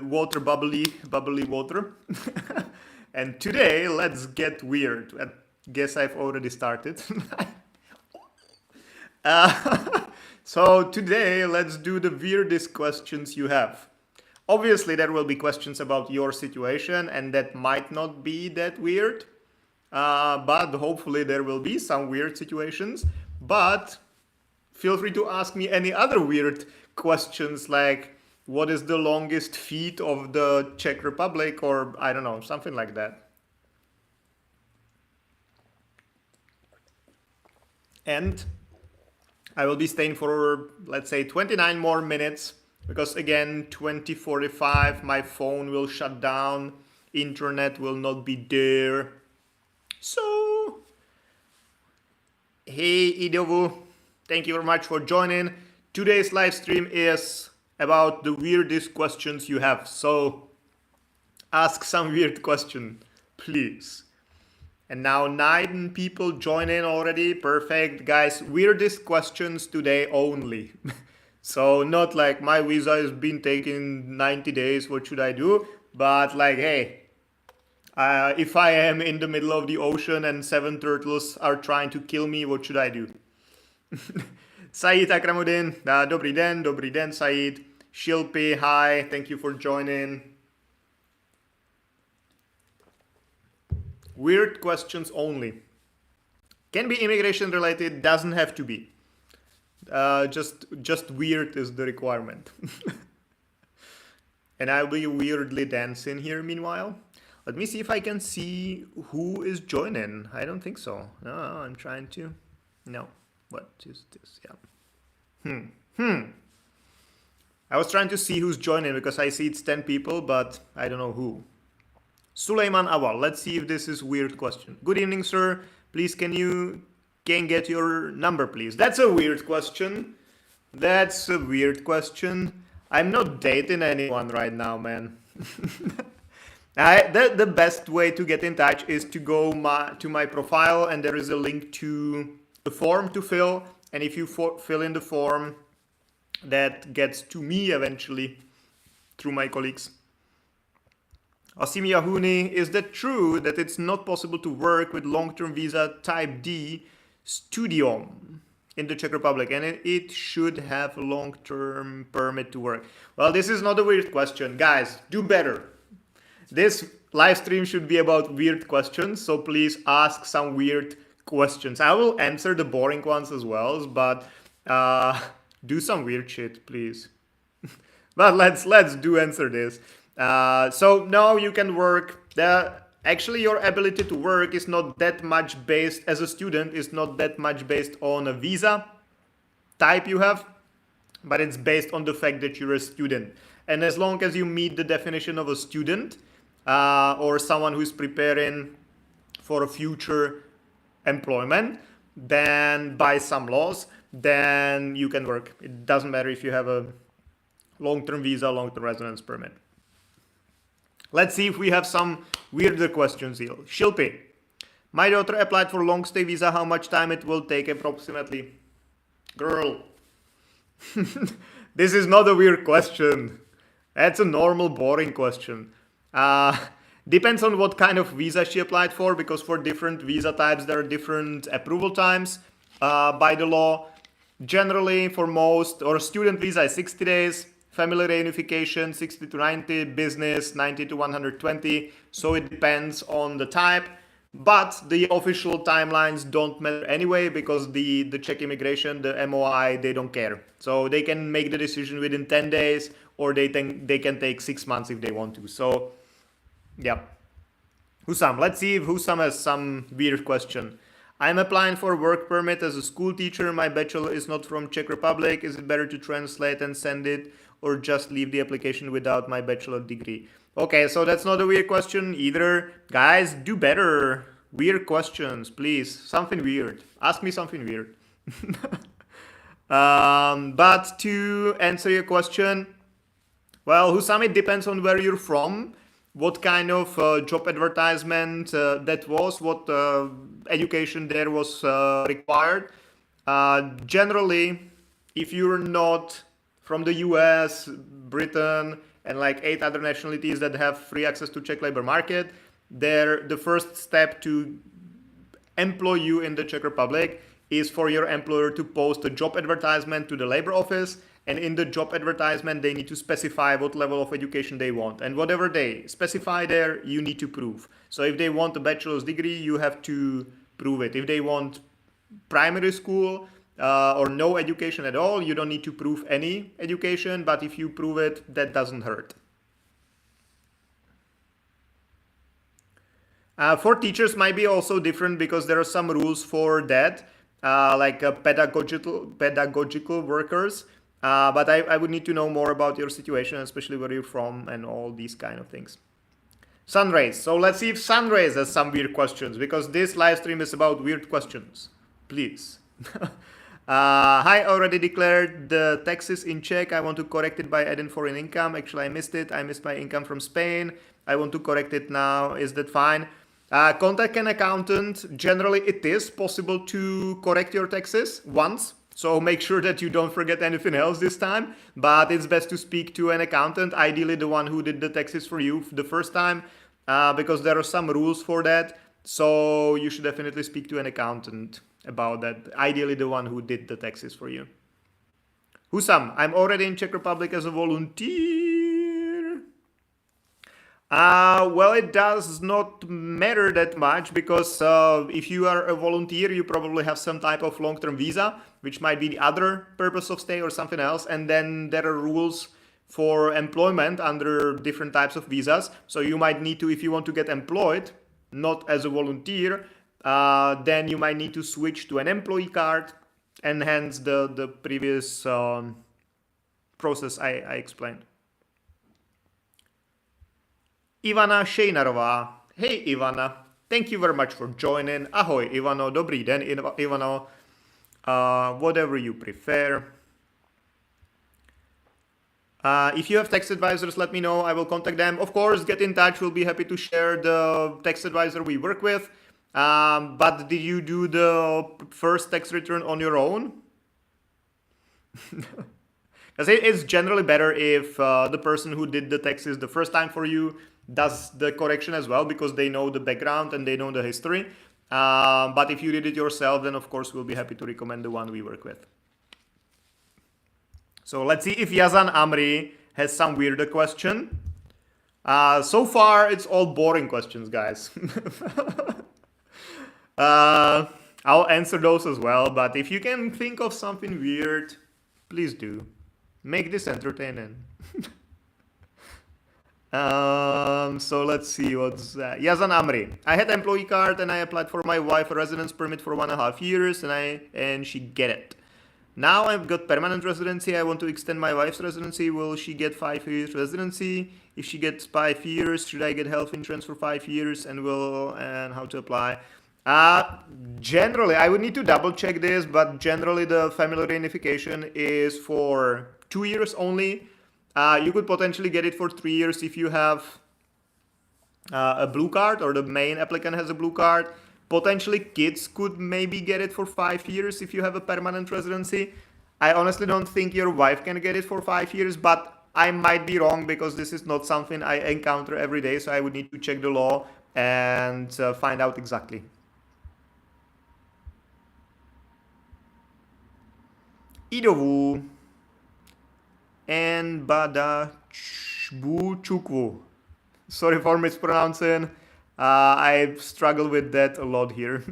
water, bubbly water. And today, let's get weird. I guess I've already started. So today, let's do the weirdest questions you have. Obviously, there will be questions about your situation, and that might not be that weird. But hopefully there will be some weird situations. But feel free to ask me any other weird questions, like what is the longest feet of the Czech Republic, or I don't know, something like that. And I will be staying for, let's say, 29 more minutes, because again, 20:45, my phone will shut down, internet will not be there. So, hey Idovu, thank you very much for joining. Today's live stream is about the weirdest questions you have. So, ask some weird question, please. And now 9 people join in already. Perfect, guys. Weirdest questions today only. So not like my visa has been taking 90 days, what should I do? But like, hey, if I am in the middle of the ocean and 7 turtles are trying to kill me, what should I do? Said Akramudin, dobrý den, Said. Shilpi, hi, thank you for joining. Weird questions only. Can be immigration related, doesn't have to be. Just weird is the requirement. And I'll be weirdly dancing here meanwhile. Let me see if I can see who is joining. I don't think so. No, I'm trying to. No. What is this? Yeah. I was trying to see who's joining because I see it's 10 people, but I don't know who. Suleiman Awal. Let's see if this is a weird question. Good evening, sir. Please, can get your number, please? That's a weird question. That's a weird question. I'm not dating anyone right now, man. The best way to get in touch is to go to my profile, and there is a link to the form to fill. And if you fill in the form, that gets to me eventually through my colleagues. Asim Yahuni, is that true that it's not possible to work with long-term visa type D studium in the Czech Republic, and it should have a long-term permit to work? Well, this is not a weird question. Guys, do better. This live stream should be about weird questions, so please ask some weird questions. I will answer the boring ones as well, but do some weird shit, please. But let's do answer this. So no, you can work. Actually, your ability to work is not that much based, as a student, is not that much based on a visa type you have, but it's based on the fact that you're a student. And as long as you meet the definition of a student, or someone who's preparing for a future employment, then by some laws, then you can work. It doesn't matter if you have a long-term visa, long-term residence permit. Let's see if we have some weirder questions here. Shilpi, my daughter applied for long stay visa. How much time it will take approximately? Girl, this is not a weird question. That's a normal, boring question. Depends on what kind of visa she applied for, because for different visa types, there are different approval times by the law. Generally, for most, or student visa is 60 days. Family reunification, 60 to 90, business, 90 to 120. So it depends on the type. But the official timelines don't matter anyway, because the Czech immigration, the MOI, they don't care. So they can make the decision within 10 days, or they can take 6 months if they want to. So, yeah. Husam, let's see if Husam has some weird question. I'm applying for a work permit as a school teacher. My bachelor is not from Czech Republic. Is it better to translate and send it, or just leave the application without my bachelor degree? Okay, so that's not a weird question either. Guys, do better. Weird questions, please. Something weird. Ask me something weird. But to answer your question, well, Husam, it depends on where you're from, what kind of job advertisement that was, what education there was required. Generally, if you're not from the US, Britain, and like 8 other nationalities that have free access to Czech labor market, the first step to employ you in the Czech Republic is for your employer to post a job advertisement to the labor office, and in the job advertisement they need to specify what level of education they want, and whatever they specify there you need to prove. So if they want a bachelor's degree, you have to prove it. If they want primary school or no education at all, you don't need to prove any education, but if you prove it, that doesn't hurt. For teachers might be also different because there are some rules for that, like pedagogical workers. But I would need to know more about your situation, especially where you're from and all these kind of things. Sunrays. So let's see if Sunrays has some weird questions, because this live stream is about weird questions. Please. Hi, already declared the taxes in Czech. I want to correct it by adding foreign income. Actually, I missed it. I missed my income from Spain. I want to correct it now. Is that fine? Contact an accountant. Generally, it is possible to correct your taxes once. So make sure that you don't forget anything else this time. But it's best to speak to an accountant, ideally the one who did the taxes for you the first time, because there are some rules for that. So you should definitely speak to an accountant about that. Ideally the one who did the taxes for you. Husam, I'm already in Czech Republic as a volunteer. Well, it does not matter that much, because if you are a volunteer, you probably have some type of long-term visa, which might be the other purpose of stay or something else. And then there are rules for employment under different types of visas. So you might need to, if you want to get employed, not as a volunteer, then you might need to switch to an employee card, and hence the previous process I explained. Ivana Šejnarová. Hey Ivana, thank you very much for joining. Ahoj Ivano, dobrý den Ivano. Whatever you prefer. If you have tax advisors, let me know. I will contact them. Of course, get in touch. We'll be happy to share the tax advisor we work with. But did you do the first tax return on your own? Because it's generally better if the person who did the taxes the first time for you does the correction as well, because they know the background and they know the history. But if you did it yourself, then of course we'll be happy to recommend the one we work with. So let's see if Yazan Amri has some weirder question. So far, it's all boring questions, guys. I'll answer those as well, but if you can think of something weird, please do. Make this entertaining. So let's see what's that. Yazan Amri. I had employee card and I applied for my wife a residence permit for 1.5 years and she get it. Now I've got permanent residency. I want to extend my wife's residency. Will she get 5 years residency? If she gets 5 years, should I get health insurance for 5 years, and how to apply? Generally, I would need to double check this, but generally the family reunification is for 2 years only. You could potentially get it for 3 years if you have a blue card, or the main applicant has a blue card. Potentially kids could maybe get it for 5 years if you have a permanent residency. I honestly don't think your wife can get it for 5 years, but I might be wrong, because this is not something I encounter every day, so I would need to check the law and find out exactly. Idovu and Badachbuchukwu. Sorry for mispronouncing. I struggle with that a lot here.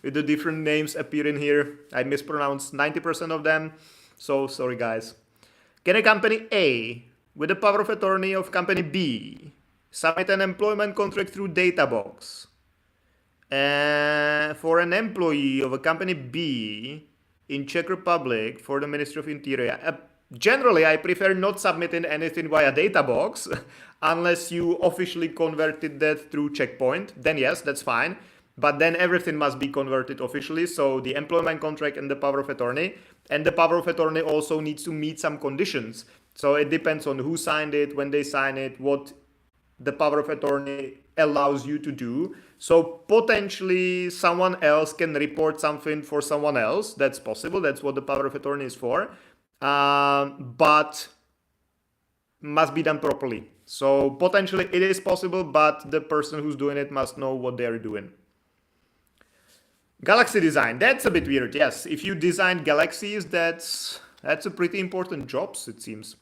With the different names appearing here, I mispronounce 90% of them. So sorry guys. Can a company A, with the power of attorney of company B, submit an employment contract through Databox for an employee of a company B in Czech Republic for the Ministry of Interior? Generally, I prefer not submitting anything via Databox unless you officially converted that through Checkpoint. Then yes, that's fine. But then everything must be converted officially. So the employment contract and the power of attorney. And the power of attorney also needs to meet some conditions. So it depends on who signed it, when they sign it, what the power of attorney allows you to do. So potentially someone else can report something for someone else. That's possible. That's what the power of attorney is for. But must be done properly. So potentially it is possible, but the person who's doing it must know what they're doing. Galaxy design, that's a bit weird. Yes, if you design galaxies, that's a pretty important job, it seems.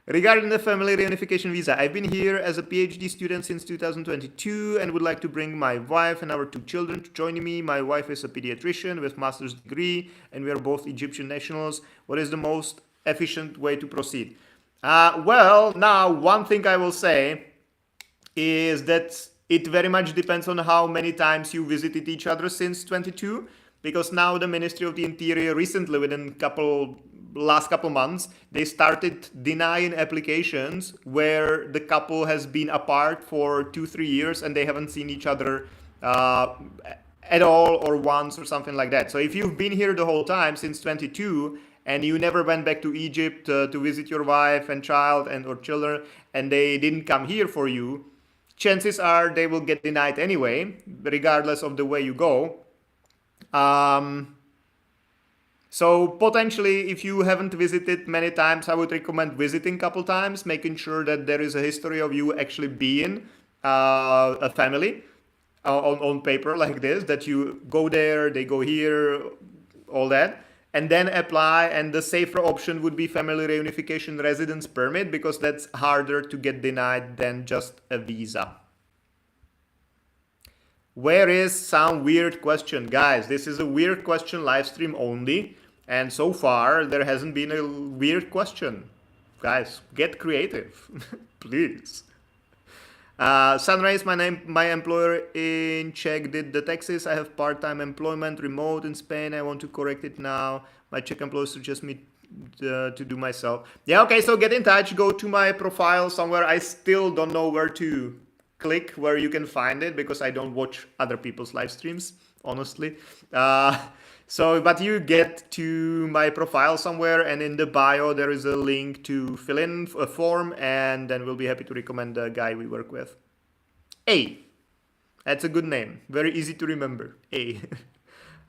Regarding the family reunification visa, I've been here as a PhD student since 2022 and would like to bring my wife and our 2 children to join me. My wife is a pediatrician with master's degree and we are both Egyptian nationals. What is the most efficient way to proceed? Well, now one thing I will say is that it very much depends on how many times you visited each other since 22, because now the Ministry of the Interior recently, within last couple months, they started denying applications where the couple has been apart for 2-3 years and they haven't seen each other at all or once or something like that. So if you've been here the whole time since 22 and you never went back to Egypt to visit your wife and child and or children, and they didn't come here for you, chances are they will get denied anyway, regardless of the way you go. So potentially, if you haven't visited many times, I would recommend visiting a couple times, making sure that there is a history of you actually being a family on paper like this, that you go there, they go here, all that, and then apply. And the safer option would be family reunification residence permit, because that's harder to get denied than just a visa. Where is some weird question? Guys, this is a weird question live stream only. And so far, there hasn't been a weird question. Guys, get creative, please. Sunrise, my employer in Czech did the taxes. I have part-time employment, remote in Spain. I want to correct it now. My Czech employer suggests me to do myself. Yeah, okay, so get in touch. Go to my profile somewhere. I still don't know where to click, where you can find it, because I don't watch other people's live streams, honestly. But you get to my profile somewhere, and in the bio there is a link to fill in a form, and then we'll be happy to recommend the guy we work with. A. That's a good name. Very easy to remember. A.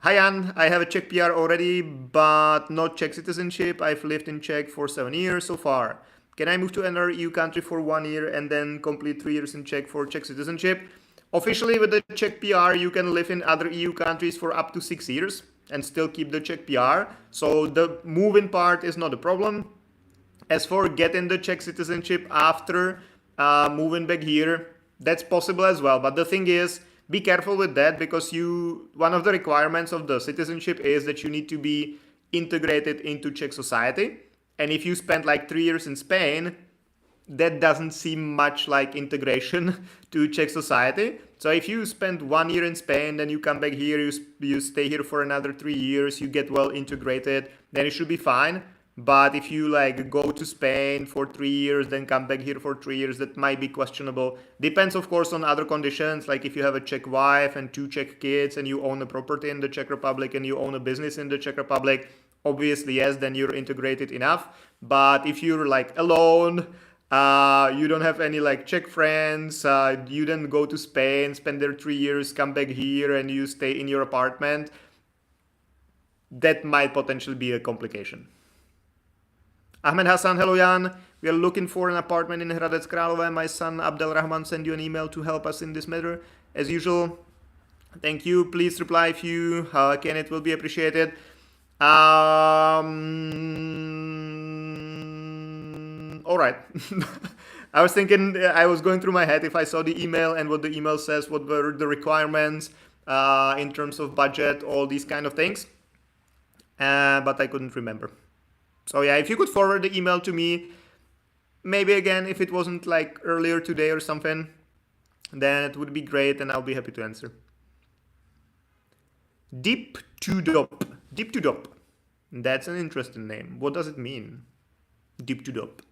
Hi Jan, I have a Czech PR already, but not Czech citizenship. I've lived in Czech for 7 years so far. Can I move to another EU country for 1 year and then complete 3 years in Czech for Czech citizenship? Officially, with the Czech PR, you can live in other EU countries for up to 6 years and still keep the Czech PR. So the moving part is not a problem. As for getting the Czech citizenship after moving back here, that's possible as well. But the thing is, be careful with that, because one of the requirements of the citizenship is that you need to be integrated into Czech society. And if you spend like 3 years in Spain, that doesn't seem much like integration to Czech society. So if you spend 1 year in Spain, then you come back here, you stay here for another 3 years, you get well integrated, then it should be fine. But if you like go to Spain for 3 years, then come back here for 3 years, that might be questionable. Depends, of course, on other conditions. Like if you have a Czech wife and 2 Czech kids and you own a property in the Czech Republic and you own a business in the Czech Republic, obviously, yes, then you're integrated enough. But if you're like alone, you don't have any like Czech friends, you then go to Spain, spend there 3 years, come back here and you stay in your apartment, that might potentially be a complication. Ahmed Hassan, hello Jan. We are looking for an apartment in Hradec Králové. My son Abdel Rahman sent you an email to help us in this matter. As usual, thank you. Please reply if you can, it will be appreciated. All right. I was thinking, I was going through my head if I saw the email and what the email says, what were the requirements in terms of budget, all these kind of things. But I couldn't remember. So yeah, if you could forward the email to me, maybe again, if it wasn't like earlier today or something, then it would be great and I'll be happy to answer. Deep to Dop. Deep to Dop. That's an interesting name. What does it mean? Deep to Dop.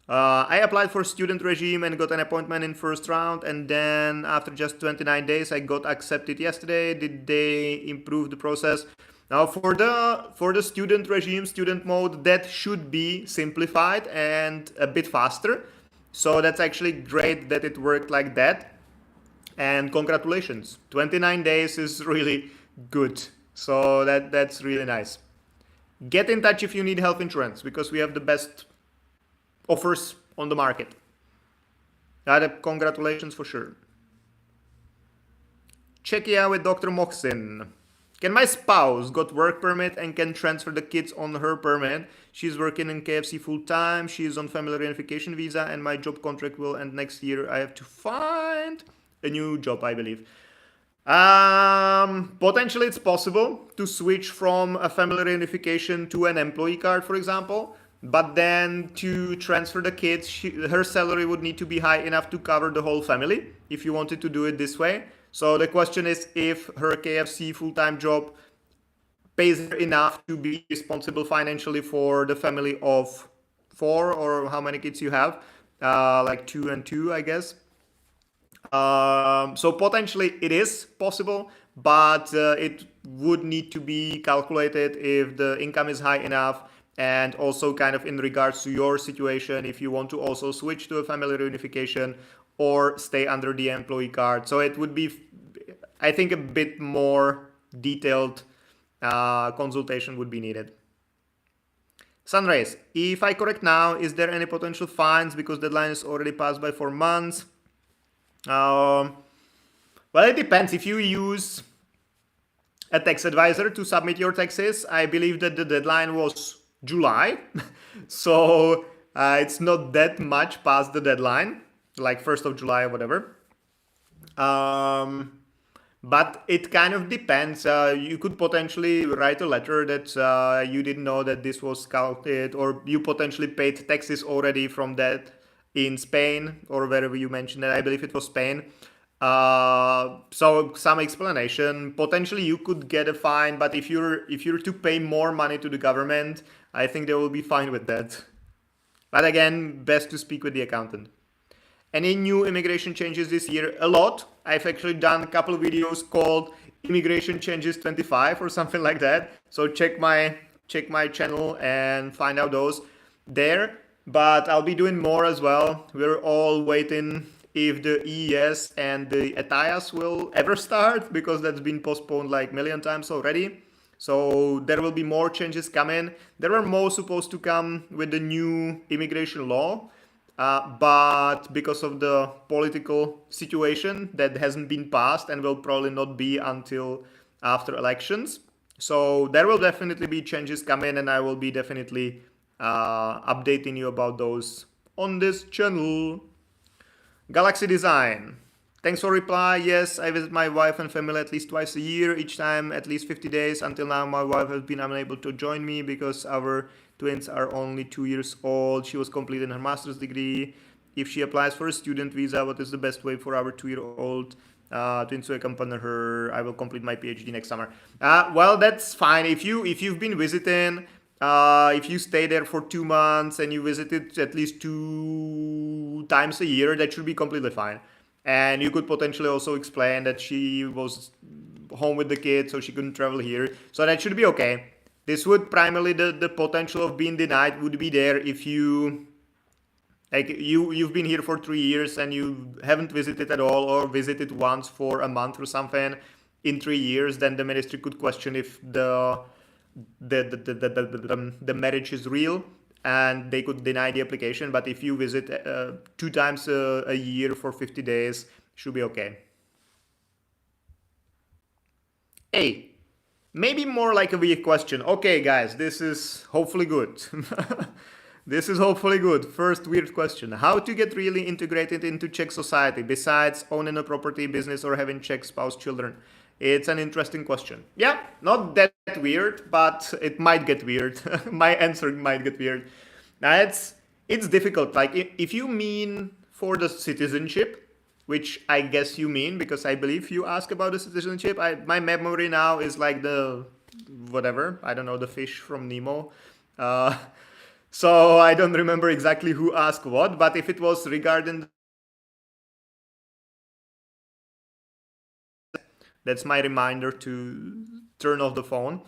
I applied for student regime and got an appointment in first round, and then after just 29 days I got accepted yesterday. Did they improve the process? Now for the student regime, student mode, that should be simplified and a bit faster. So that's actually great that it worked like that. And congratulations, 29 days is really good. So that's really nice. Get in touch if you need health insurance, because we have the best offers on the market. Congratulations for sure. Czechia with Dr. Moxin. Can my spouse got work permit and can transfer the kids on her permit? She's working in KFC full time. She's on family reunification visa and my job contract will end next year. I have to find a new job, I believe. Potentially it's possible to switch from a family reunification to an employee card, for example. But then to transfer the kids, her salary would need to be high enough to cover the whole family if you wanted to do it this way. So the question is if her KFC full-time job pays her enough to be responsible financially for the family of 4 or how many kids you have, like 2 and 2, I guess. So potentially it is possible, but it would need to be calculated if the income is high enough, and also kind of in regards to your situation, if you want to also switch to a family reunification or stay under the employee card. So it would be, I think, a bit more detailed consultation would be needed. Sunrays, if I correct now, is there any potential fines because deadline is already passed by 4 months? Well, it depends. If you use a tax advisor to submit your taxes, I believe that the deadline was July. So it's not that much past the deadline, like 1st of July or whatever. But it kind of depends. You could potentially write a letter that you didn't know that this was counted, or you potentially paid taxes already from that in Spain or wherever you mentioned that. I believe it was Spain. So some explanation. Potentially you could get a fine, but if you're to pay more money to the government, I think they will be fine with that. But again, best to speak with the accountant. Any new immigration changes this year? A lot. I've actually done a couple of videos called Immigration Changes 25 or something like that. So check my channel and find out those there. But I'll be doing more as well. We're all waiting if the EES and the ETIAS will ever start, because that's been postponed like a million times already. So there will be more changes coming. There were more supposed to come with the new immigration law. But because of the political situation, that hasn't been passed and will probably not be until after elections. So there will definitely be changes coming, and I will be definitely updating you about those on this channel. Galaxy Design. Thanks for reply. Yes, I visit my wife and family at least twice a year, each time at least 50 days. Until now, my wife has been unable to join me because our twins are only 2 years old. She was completing her master's degree. If she applies for a student visa, what is the best way for our 2-year-old twins to accompany her? I will complete my PhD next summer. Well, that's fine. If you've been visiting, if you stay there for 2 months and you visit it at least 2 times a year, that should be completely fine. And you could potentially also explain that she was home with the kids, so she couldn't travel here. So that should be okay. This would primarily, the potential of being denied would be there if you, like you've been here for 3 years and you haven't visited at all, or visited once for a month or something in 3 years, then the ministry could question if the marriage is real, and they could deny the application. But if you visit 2 times a year for 50 days, should be okay. Hey, maybe more like a weird question. Okay, guys, this is hopefully good. This is hopefully good. First weird question. How to get really integrated into Czech society besides owning a property, business, or having Czech spouse, children? It's an interesting question. Yeah, not that weird, but it might get weird. My answer might get weird. Now it's difficult. Like if you mean for the citizenship, which I guess you mean, because I believe you ask about the citizenship. My memory now is like the whatever, I don't know, the fish from Nemo. So I don't remember exactly who asked what, but if it was regarding, that's my reminder to turn off the phone.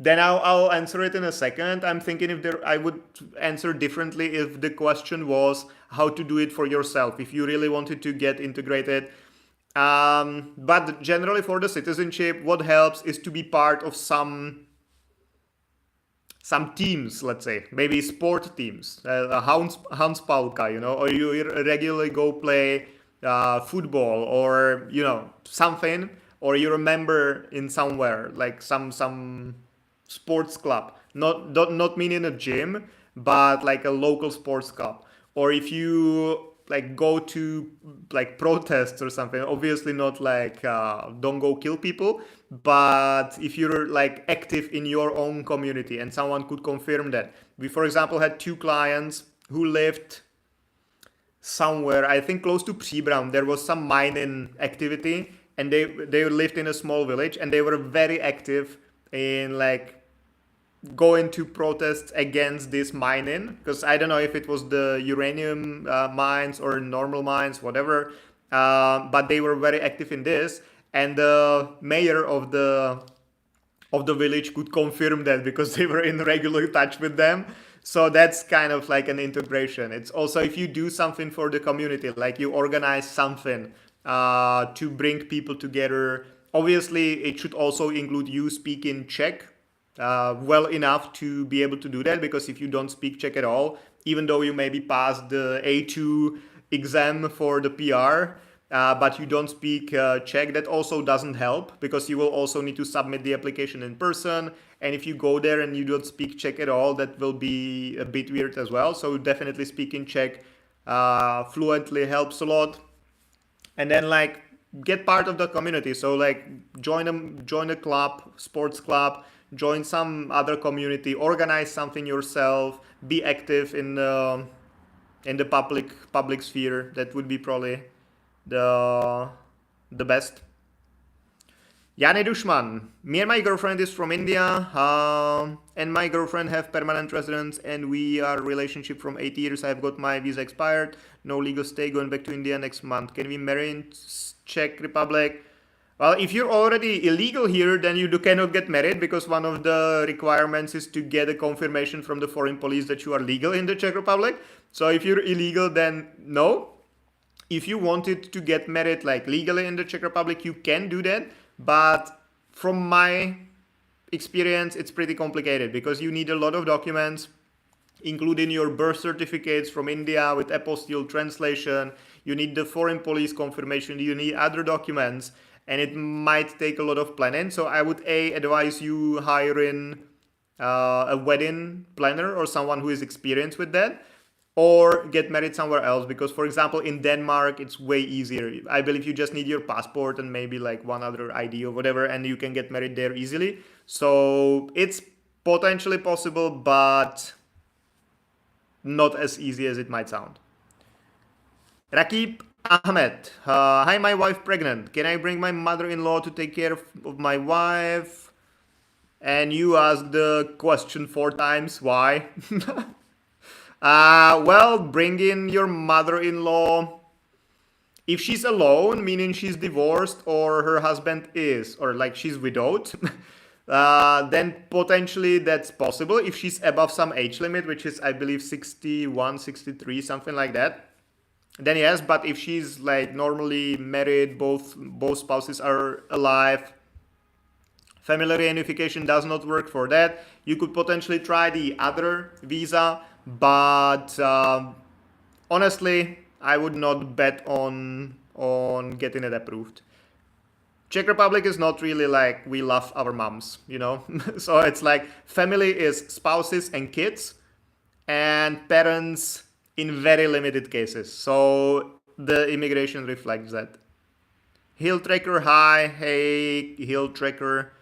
Then I'll answer it in a second. I'm thinking I would answer differently if the question was how to do it for yourself, if you really wanted to get integrated. But generally for the citizenship, what helps is to be part of some some teams, let's say, maybe sport teams, Hanspalka, or you regularly go play football or, something, or you're a member in somewhere, like some sports club, not meaning a gym, but like a local sports club. Or if you like go to like protests or something, obviously not like don't go kill people, but if you're like active in your own community, and someone could confirm that. We, for example, had two clients who lived somewhere, I think close to Příbram. There was some mining activity, and they lived in a small village, and they were very active in like going to protests against this mining, because I don't know if it was the uranium mines or normal mines, whatever, but they were very active in this, and the mayor of the village could confirm that because they were in regular touch with them. So that's kind of like an integration. It's also if you do something for the community, like you organize something to bring people together. Obviously, it should also include you speaking Czech well enough to be able to do that, because if you don't speak Czech at all, even though you maybe passed the A2 exam for the PR, but you don't speak Czech, that also doesn't help, because you will also need to submit the application in person, and if you go there and you don't speak Czech at all, that will be a bit weird as well. So definitely speaking Czech fluently helps a lot. And then like get part of the community, so like join a club, sports club, join some other community, organize something yourself, be active in the public sphere. That would be probably the best. Jane Dushman, me and my girlfriend is from India, and my girlfriend have permanent residence, and we are relationship from 8 years. I've got my visa expired, no legal stay, going back to India next month. Can we marry in Czech Republic? Well, if you're already illegal here, then you cannot get married, because one of the requirements is to get a confirmation from the foreign police that you are legal in the Czech Republic. So if you're illegal, then no. If you wanted to get married like legally in the Czech Republic, you can do that. But from my experience, it's pretty complicated, because you need a lot of documents, including your birth certificates from India with apostille translation. You need the foreign police confirmation. You need other documents, and it might take a lot of planning. So I would advise you hiring a wedding planner or someone who is experienced with that, or get married somewhere else, because for example in Denmark it's way easier. I believe you just need your passport and maybe like one other ID or whatever, and you can get married there easily. So it's potentially possible, but not as easy as it might sound. Rakib Ahmed, hi, my wife pregnant. Can I bring my mother-in-law to take care of my wife? And you asked the question 4 times, why? Well, bring in your mother-in-law. If she's alone, meaning she's divorced or her husband is, or like she's widowed, then potentially that's possible. If she's above some age limit, which is I believe 61, 63, something like that, then yes. But if she's like normally married, both spouses are alive, family reunification does not work for that. You could potentially try the other visa, but honestly, I would not bet on getting it approved. Czech Republic is not really like we love our moms, so it's like family is spouses and kids, and parents in very limited cases. So the immigration reflects that. Hill Tracker, hi. Hey, Hill Tracker.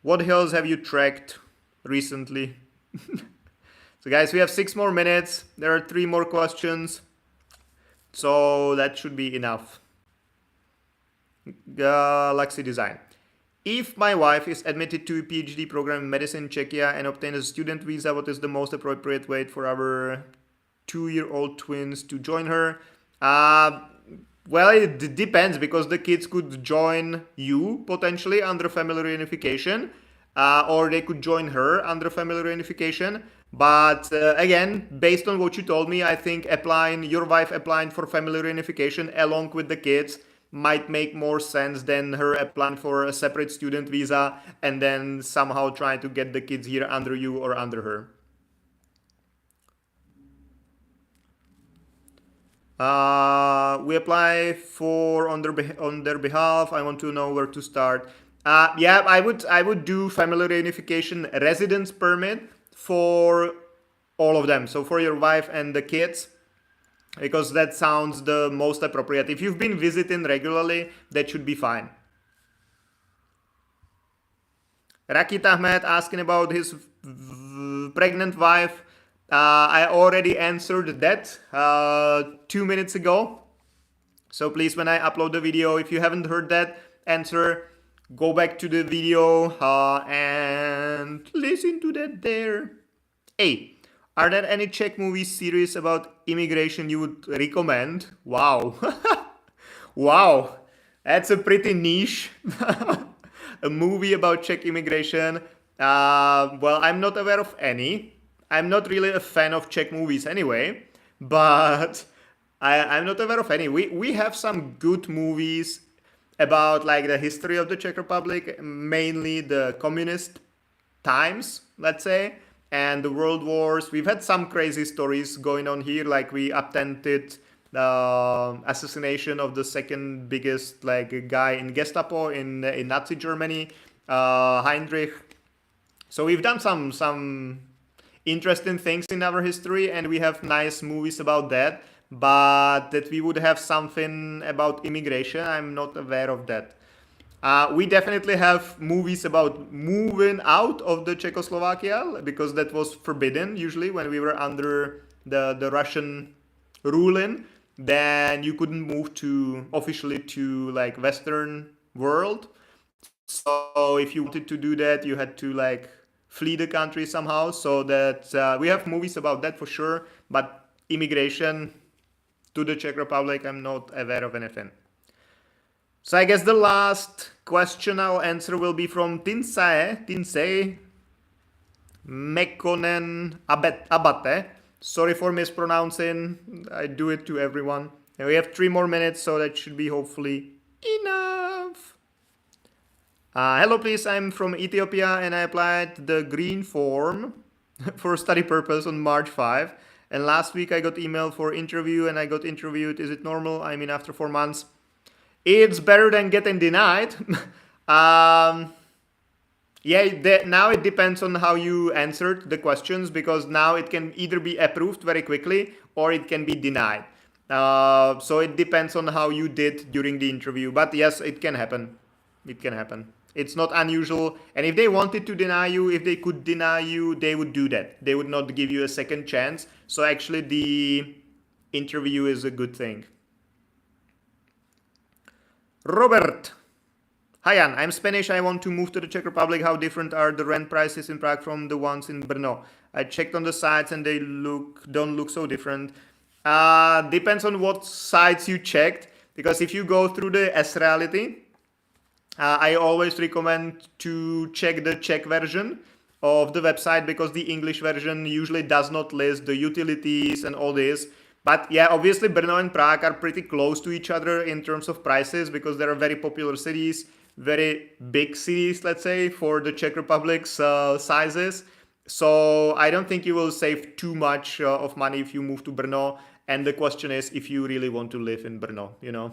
What hills have you tracked recently? So guys, we have 6 more minutes. There are 3 more questions. So that should be enough. Galaxy Design. If my wife is admitted to a PhD program in medicine in Czechia and obtains a student visa, what is the most appropriate way for our 2-year-old twins to join her? Well, it depends, because the kids could join you potentially under family reunification, or they could join her under family reunification. But again, based on what you told me, I think your wife applying for family reunification along with the kids might make more sense than her applying for a separate student visa and then somehow trying to get the kids here under you or under her. We apply for on their behalf. I want to know where to start. Yeah, I would do family reunification residence permit for all of them. So for your wife and the kids, because that sounds the most appropriate. If you've been visiting regularly, that should be fine. Rakit Ahmed asking about his pregnant wife. I already answered that 2 minutes ago. So please, when I upload the video, if you haven't heard that answer, go back to the video and listen to that there. Hey, are there any Czech movie series about immigration you would recommend? Wow. Wow, that's a pretty niche. A movie about Czech immigration. Well, I'm not aware of any. I'm not really a fan of Czech movies anyway, but I'm not aware of any. We have some good movies about like the history of the Czech Republic, mainly the communist times, let's say, and the world wars. We've had some crazy stories going on here, like we attempted the assassination of the second biggest like guy in Gestapo in Nazi Germany, Heinrich. So we've done some interesting things in our history, and we have nice movies about that. But that we would have something about immigration, I'm not aware of that. We definitely have movies about moving out of the Czechoslovakia, because that was forbidden usually when we were under the Russian ruling. Then you couldn't move to officially to like Western world. So if you wanted to do that, you had to like flee the country somehow. So that we have movies about that for sure. But immigration to the Czech Republic, I'm not aware of anything. So I guess the last question I'll answer will be from Tinsei Mekonen Abate. Sorry for mispronouncing. I do it to everyone. And we have 3 more minutes, so that should be hopefully enough. Hello, please. I'm from Ethiopia and I applied the green form for study purpose on March 5. And last week I got email for interview and I got interviewed. Is it normal? I mean, after 4 months. It's better than getting denied. Yeah, now it depends on how you answered the questions, because now it can either be approved very quickly or it can be denied. So it depends on how you did during the interview. But yes, it can happen. It can happen. It's not unusual. And if they wanted to deny you, if they could deny you, they would do that. They would not give you a second chance. So actually the interview is a good thing. Robert. Hi, Jan. I'm Spanish. I want to move to the Czech Republic. How different are the rent prices in Prague from the ones in Brno? I checked on the sites and they don't look so different. Depends on what sites you checked. Because if you go through the S-Reality, I always recommend to check the Czech version of the website, because the English version usually does not list the utilities and all this. But yeah, obviously Brno and Prague are pretty close to each other in terms of prices, because they are very popular cities, very big cities, let's say, for the Czech Republic's sizes. So I don't think you will save too much of money if you move to Brno. And the question is if you really want to live in Brno, you know.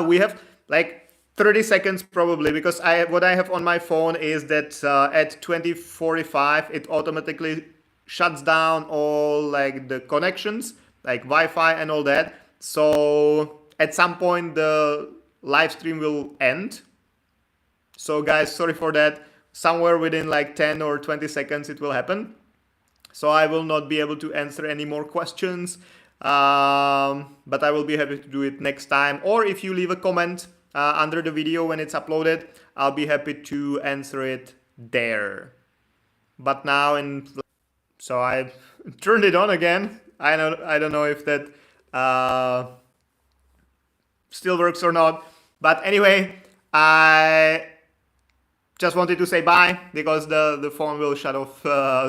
We have like 30 seconds probably, because what I have on my phone is that at 20:45 it automatically shuts down all like the connections, like Wi-Fi and all that. So at some point the live stream will end. So guys, sorry for that. Somewhere within like 10 or 20 seconds it will happen. So I will not be able to answer any more questions. But I will be happy to do it next time. Or if you leave a comment under the video when it's uploaded, I'll be happy to answer it there. But now, so I turned it on again. I don't know if that still works or not. But anyway, I just wanted to say bye, because the phone will shut off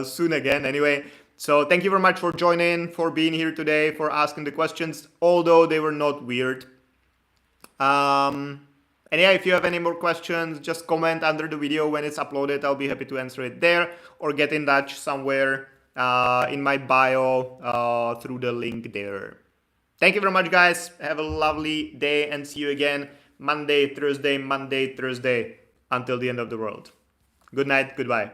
soon again. Anyway, So thank you very much for joining, for being here today, for asking the questions, although they were not weird. And yeah, if you have any more questions, just comment under the video when it's uploaded. I'll be happy to answer it there, or get in touch somewhere in my bio through the link there. Thank you very much, guys. Have a lovely day and see you again Monday, Thursday, Monday, Thursday until the end of the world. Good night. Goodbye.